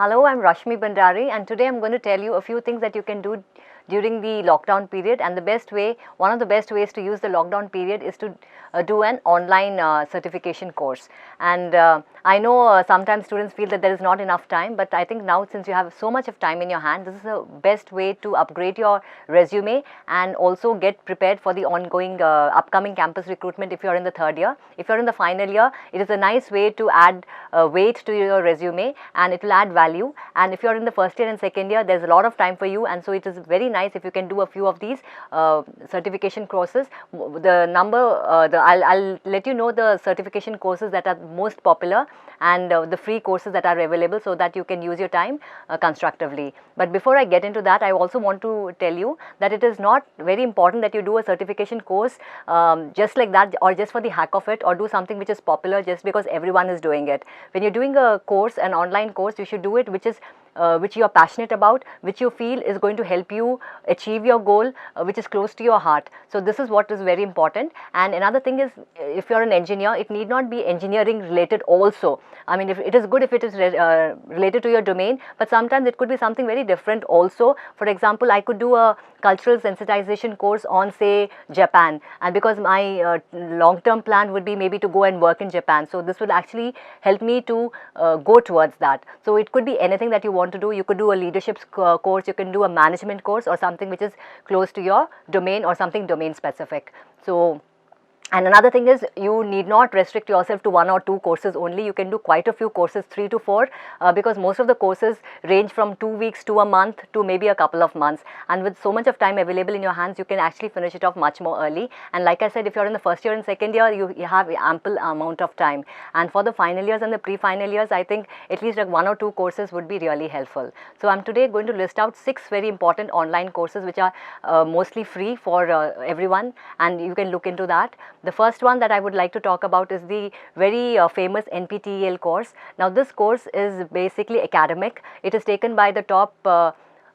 Hello, I'm Rashmi Bandari, and today I'm going to tell you a few things that you can do during the lockdown period. And one of the best ways to use the lockdown period is to do an online certification course. And I know sometimes students feel that there is not enough time, but I think now since you have so much of time in your hand, this is the best way to upgrade your resume and also get prepared for the ongoing upcoming campus recruitment if you're in the third year. If you're in the final year, it is a nice way to add weight to your resume and it will add value. And if you're in the first year and second year, there's a lot of time for you, and so it is very nice if you can do a few of these certification courses. I'll let you know the certification courses that are most popular and the free courses that are available so that you can use your time constructively. But before I get into that, I also want to tell you that it is not very important that you do a certification course just like that or just for the heck of it, or do something which is popular just because everyone is doing it. When you're doing a course, an online course, you should do it which you are passionate about, which you feel is going to help you achieve your goal, which is close to your heart. So this is what is very important. And another thing is, if you're an engineer, it need not be engineering related also. I mean, if it is good if it is related to your domain, but sometimes it could be something very different also. For example, I could do a cultural sensitization course on, say, Japan, and because my long-term plan would be maybe to go and work in Japan, so this will actually help me to go towards that. So it could be anything that you want to do. You could do a leadership course, you can do a management course, or something which is close to your domain or something domain specific. So, and another thing is, you need not restrict yourself to 1 or 2 courses only. You can do quite a few courses, 3 to 4, because most of the courses range from 2 weeks to a month to maybe a couple of months. And with so much of time available in your hands, you can actually finish it off much more early. And like I said, if you're in the first year and second year, you have ample amount of time. And for the final years and the pre-final years, I think at least like 1 or 2 courses would be really helpful. So I'm today going to list out 6 very important online courses which are mostly free for everyone, and you can look into that. The first one that I would like to talk about is the very famous NPTEL course. Now this course is basically academic. It is taken by the top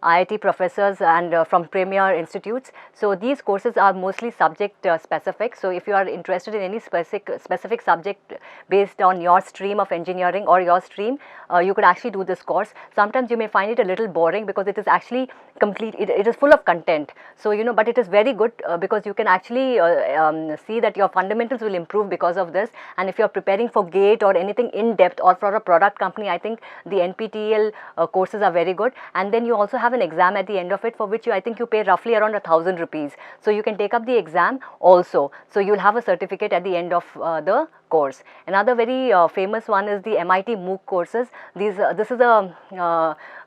IIT professors and from premier institutes. So these courses are mostly subject specific. So if you are interested in any specific subject based on your stream of engineering or your stream, you could actually do this course. Sometimes you may find it a little boring because it is actually complete, it is full of content. So but it is very good because you can actually see that your fundamentals will improve because of this. And if you are preparing for GATE or anything in depth or for a product company, I think the NPTEL courses are very good. And then you also have an exam at the end of it, for which I think you pay roughly around 1,000 rupees. So you can take up the exam also. So you'll have a certificate at the end of the course. Another very famous one is the MIT MOOC courses. This is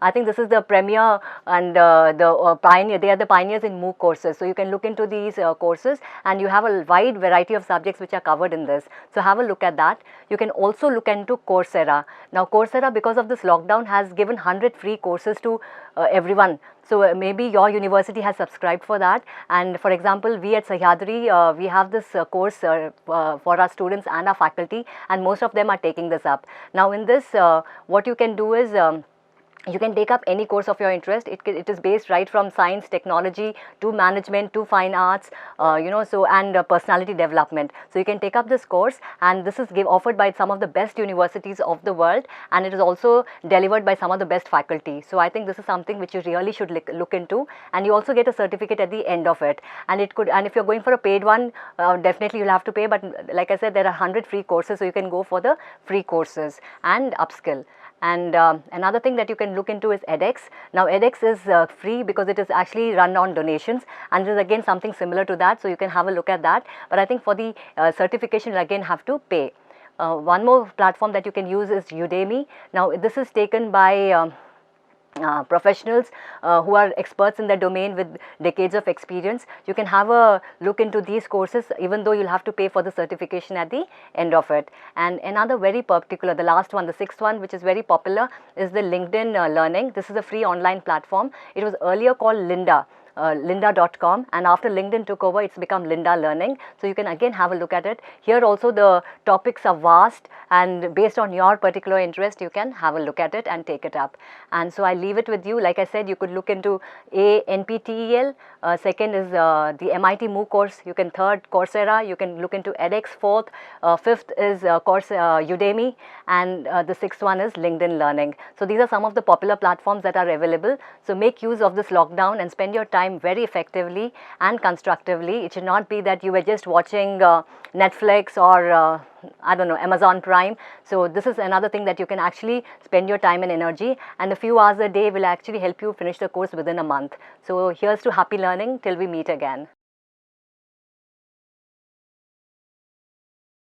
I think this is the premier and the pioneer. They are the pioneers in MOOC courses. So you can look into these courses, and you have a wide variety of subjects which are covered in this. So have a look at that. You can also look into Coursera. Now Coursera, because of this lockdown, has given 100 free courses to everyone. So maybe your university has subscribed for that. And for example, we at Sahyadri, we have this course for our students and our faculty, and most of them are taking this up. Now in this, what you can do is, you can take up any course of your interest. It is based right from science, technology to management to fine arts, and personality development. So you can take up this course, and this is offered by some of the best universities of the world, and it is also delivered by some of the best faculty. So I think this is something which you really should look into, and you also get a certificate at the end of it. And if you're going for a paid one, definitely you'll have to pay. But like I said, there are 100 free courses, so you can go for the free courses and upskill. And another thing that you can look into is edX. Now edX is free because it is actually run on donations, and it is again something similar to that, so you can have a look at that. But I think for the certification, you again have to pay. One more platform that you can use is Udemy. Now this is taken by professionals who are experts in their domain with decades of experience. You can have a look into these courses, even though you'll have to pay for the certification at the end of it. And another very particular, the last one, the 6th one, which is very popular, is the LinkedIn Learning. This is a free online platform. It was earlier called Lynda. lynda.com, and after LinkedIn took over, it's become Lynda Learning. So you can again have a look at it. Here also the topics are vast, and based on your particular interest, you can have a look at it and take it up. And so I leave it with you. Like I said, you could look into NPTEL. Second is the MIT MOOC course. You can third Coursera. You can look into edX. Fourth, fifth is Udemy, and the sixth one is LinkedIn Learning. So these are some of the popular platforms that are available. So make use of this lockdown and spend your time very effectively and constructively. It should not be that you were just watching Netflix or I don't know, Amazon Prime. So this is another thing that you can actually spend your time and energy, and a few hours a day will actually help you finish the course within a month. So here's to happy learning till we meet again.